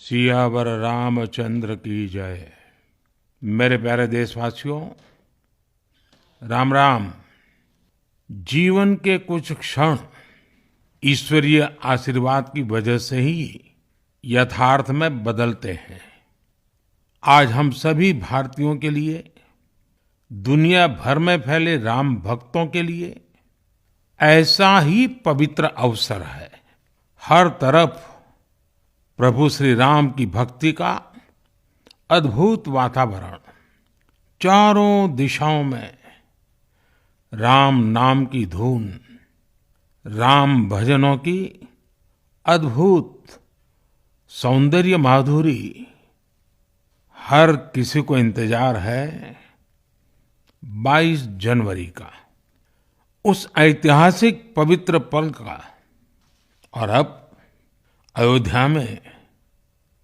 सियावर रामचंद्र की जय। मेरे प्यारे देशवासियों, राम राम। जीवन के कुछ क्षण ईश्वरीय आशीर्वाद की वजह से ही यथार्थ में बदलते हैं। आज हम सभी भारतीयों के लिए, दुनिया भर में फैले राम भक्तों के लिए ऐसा ही पवित्र अवसर है। हर तरफ प्रभु श्री राम की भक्ति का अद्भुत वातावरण, चारों दिशाओं में राम नाम की धुन, राम भजनों की अद्भुत सौंदर्य माधुरी। हर किसी को इंतजार है 22 जनवरी का, उस ऐतिहासिक पवित्र पल का। और अब अयोध्या में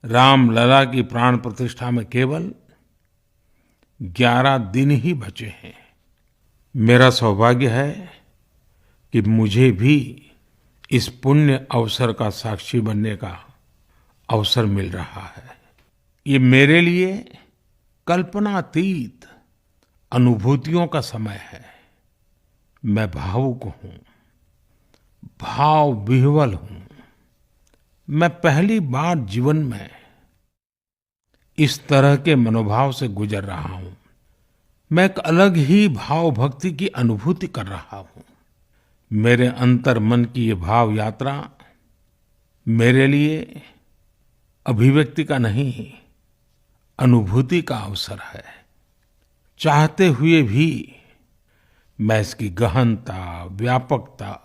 राम लला की प्राण प्रतिष्ठा में केवल 11 दिन ही बचे हैं। मेरा सौभाग्य है कि मुझे भी इस पुण्य अवसर का साक्षी बनने का अवसर मिल रहा है। ये मेरे लिए कल्पनातीत अनुभूतियों का समय है। मैं भावुक हूँ, भाव विह्वल हूँ। मैं पहली बार जीवन में इस तरह के मनोभाव से गुजर रहा हूं। मैं एक अलग ही भाव भक्ति की अनुभूति कर रहा हूं। मेरे अंतर मन की ये भाव यात्रा मेरे लिए अभिव्यक्ति का नहीं, अनुभूति का अवसर है। चाहते हुए भी मैं इसकी गहनता, व्यापकता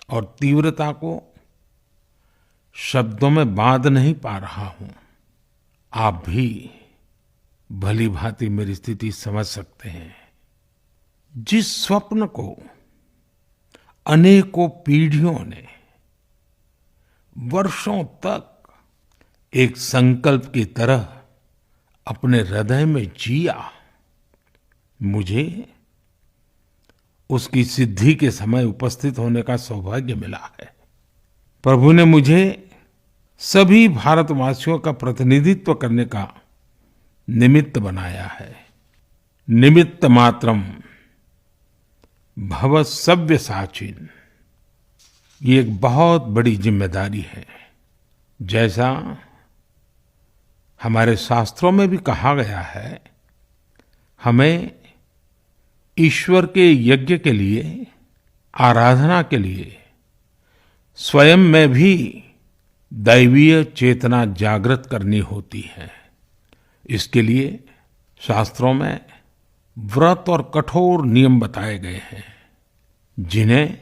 और तीव्रता को शब्दों में बांध नहीं पा रहा हूं। आप भी भली भांति मेरी स्थिति समझ सकते हैं। जिस स्वप्न को अनेकों पीढ़ियों ने वर्षों तक एक संकल्प की तरह अपने हृदय में जिया, मुझे उसकी सिद्धि के समय उपस्थित होने का सौभाग्य मिला है। प्रभु ने मुझे सभी भारतवासियों का प्रतिनिधित्व करने का निमित्त बनाया है। निमित्त मात्रम भव सव्यसाचिन। ये एक बहुत बड़ी जिम्मेदारी है। जैसा हमारे शास्त्रों में भी कहा गया है, हमें ईश्वर के यज्ञ के लिए, आराधना के लिए स्वयं में भी दैवीय चेतना जागृत करनी होती है। इसके लिए शास्त्रों में व्रत और कठोर नियम बताए गए हैं, जिन्हें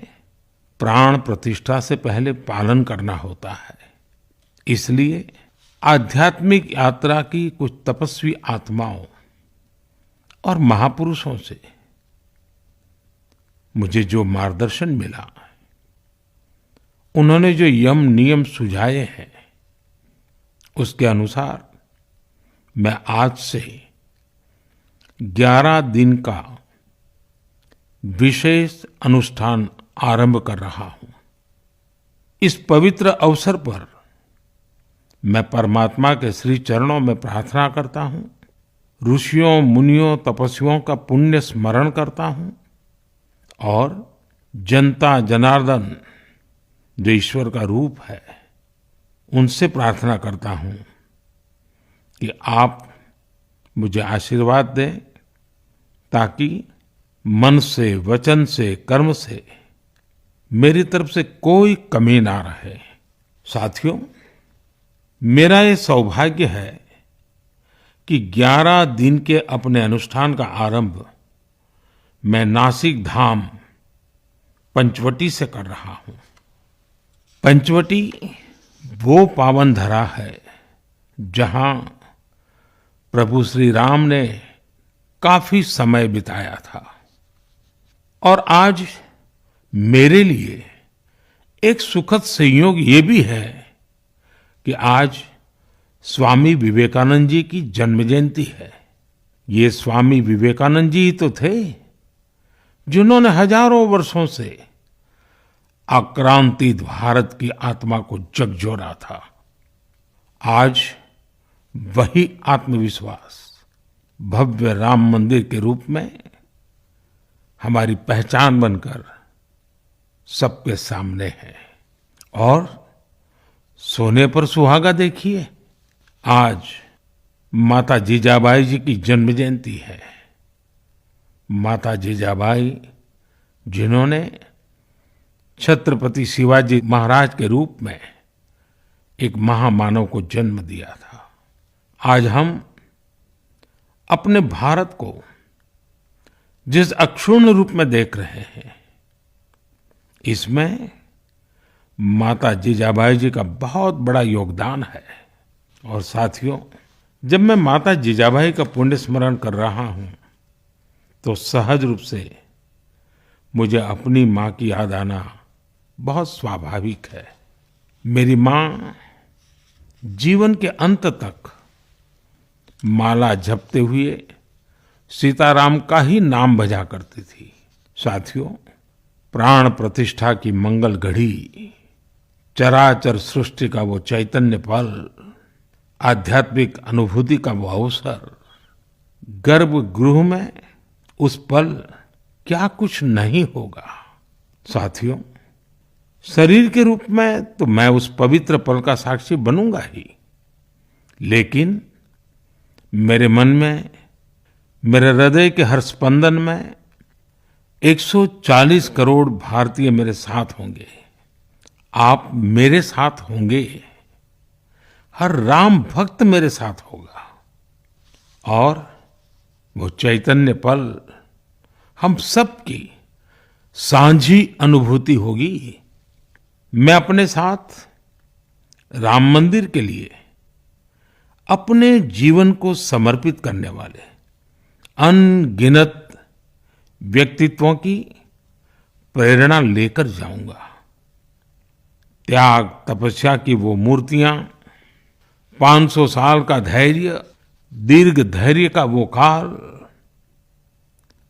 प्राण प्रतिष्ठा से पहले पालन करना होता है। इसलिए आध्यात्मिक यात्रा की कुछ तपस्वी आत्माओं और महापुरुषों से मुझे जो मार्गदर्शन मिला, उन्होंने जो यम नियम सुझाए हैं, उसके अनुसार मैं आज से 11 दिन का विशेष अनुष्ठान आरंभ कर रहा हूं। इस पवित्र अवसर पर मैं परमात्मा के श्री चरणों में प्रार्थना करता हूं, ऋषियों, मुनियों, तपस्वियों का पुण्य स्मरण करता हूं और जनता जनार्दन, जो ईश्वर का रूप है, उनसे प्रार्थना करता हूं कि आप मुझे आशीर्वाद दें, ताकि मन से, वचन से, कर्म से मेरी तरफ से कोई कमी ना रहे। साथियों, मेरा ये सौभाग्य है कि 11 दिन के अपने अनुष्ठान का आरंभ मैं नासिक धाम पंचवटी से कर रहा हूं। पंचवटी वो पावन धरा है जहां प्रभु श्री राम ने काफी समय बिताया था। और आज मेरे लिए एक सुखद संयोग ये भी है कि आज स्वामी विवेकानंद जी की जन्म जयंती है। ये स्वामी विवेकानंद जी ही तो थे जिन्होंने हजारों वर्षों से आक्रांतित भारत की आत्मा को झकझोरा था। आज वही आत्मविश्वास भव्य राम मंदिर के रूप में हमारी पहचान बनकर सबके सामने है। और सोने पर सुहागा देखिए, आज माता जीजाबाई जी की जन्म जयंती है। माता जीजाबाई जिन्होंने छत्रपति शिवाजी महाराज के रूप में एक महामानव को जन्म दिया था। आज हम अपने भारत को जिस अक्षुण्ण रूप में देख रहे हैं, इसमें माता जीजाबाई जी का बहुत बड़ा योगदान है। और साथियों, जब मैं माता जीजाबाई का पुण्य स्मरण कर रहा हूं तो सहज रूप से मुझे अपनी माँ की याद आना बहुत स्वाभाविक है। मेरी माँ जीवन के अंत तक माला जपते हुए सीताराम का ही नाम भजा करती थी। साथियों, प्राण प्रतिष्ठा की मंगल घड़ी, चराचर सृष्टि का वो चैतन्य पल, आध्यात्मिक अनुभूति का वो अवसर, गर्भगृह में उस पल क्या कुछ नहीं होगा। साथियों, शरीर के रूप में तो मैं उस पवित्र पल का साक्षी बनूंगा ही, लेकिन मेरे मन में, मेरे हृदय के हर स्पंदन में 140 करोड़ भारतीय मेरे साथ होंगे। आप मेरे साथ होंगे, हर राम भक्त मेरे साथ होगा और वो चैतन्य पल हम सबकी सांझी अनुभूति होगी। मैं अपने साथ राम मंदिर के लिए अपने जीवन को समर्पित करने वाले अनगिनत व्यक्तित्वों की प्रेरणा लेकर जाऊंगा। त्याग तपस्या की वो मूर्तियां, 500 साल का धैर्य, दीर्घ धैर्य का वो काल,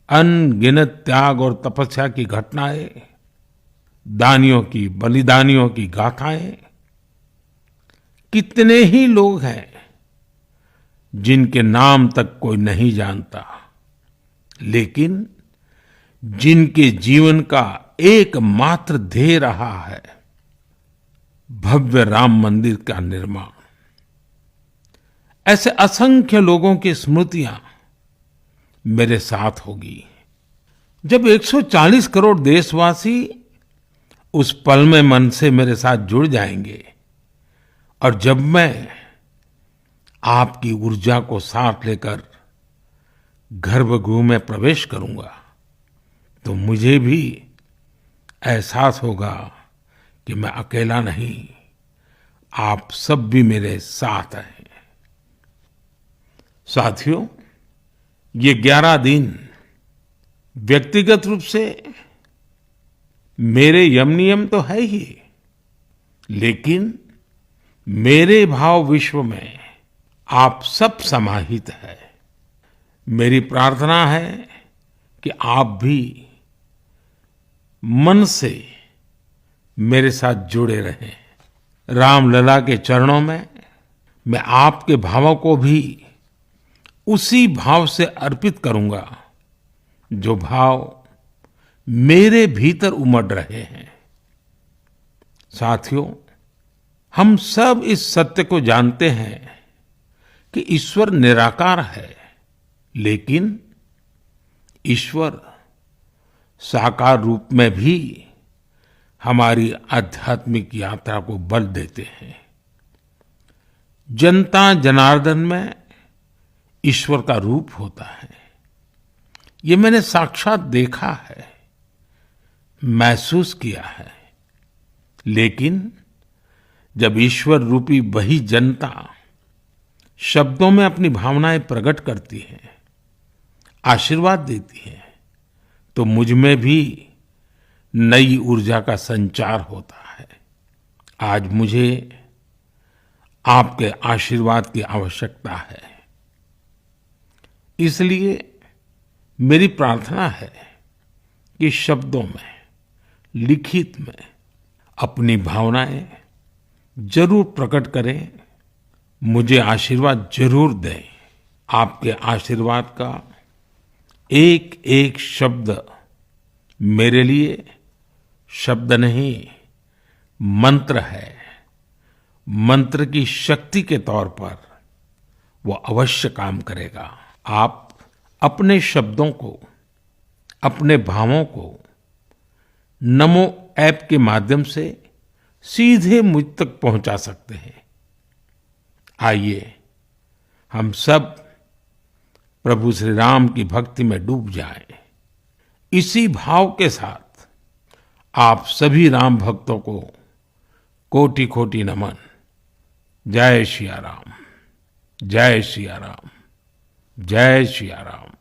अनगिनत त्याग और तपस्या की घटनाएं, दानियों की, बलिदानियों की गाथाएं। कितने ही लोग हैं जिनके नाम तक कोई नहीं जानता, लेकिन जिनके जीवन का एकमात्र ध्येय रहा है भव्य राम मंदिर का निर्माण। ऐसे असंख्य लोगों की स्मृतियां मेरे साथ होगी। जब 140 करोड़ देशवासी उस पल में मन से मेरे साथ जुड़ जाएंगे और जब मैं आपकी ऊर्जा को साथ लेकर गर्भगृह में प्रवेश करूंगा तो मुझे भी एहसास होगा कि मैं अकेला नहीं, आप सब भी मेरे साथ हैं। साथियों, ये 11 दिन व्यक्तिगत रूप से मेरे यम नियम तो है ही, लेकिन मेरे भाव विश्व में आप सब समाहित है। मेरी प्रार्थना है कि आप भी मन से मेरे साथ जुड़े रहें। रामलला के चरणों में मैं आपके भावों को भी उसी भाव से अर्पित करूंगा जो भाव मेरे भीतर उमड़ रहे हैं। साथियों, हम सब इस सत्य को जानते हैं कि ईश्वर निराकार है, लेकिन ईश्वर साकार रूप में भी हमारी आध्यात्मिक यात्रा को बल देते हैं। जनता जनार्दन में ईश्वर का रूप होता है, ये मैंने साक्षात देखा है, महसूस किया है। लेकिन जब ईश्वर रूपी वही जनता शब्दों में अपनी भावनाएं प्रकट करती है, आशीर्वाद देती है, तो मुझ में भी नई ऊर्जा का संचार होता है। आज मुझे आपके आशीर्वाद की आवश्यकता है, इसलिए मेरी प्रार्थना है कि शब्दों में, लिखित में अपनी भावनाएं जरूर प्रकट करें मुझे आशीर्वाद जरूर दें। आपके आशीर्वाद का एक एक शब्द मेरे लिए शब्द नहीं, मंत्र है। मंत्र की शक्ति के तौर पर वो अवश्य काम करेगा। आप अपने शब्दों को, अपने भावों को नमो ऐप के माध्यम से सीधे मुझ तक पहुंचा सकते हैं। आइए हम सब प्रभु श्री राम की भक्ति में डूब जाएं। इसी भाव के साथ आप सभी राम भक्तों को कोटि कोटि नमन। जय सिया राम, जय सिया राम, जय सिया राम।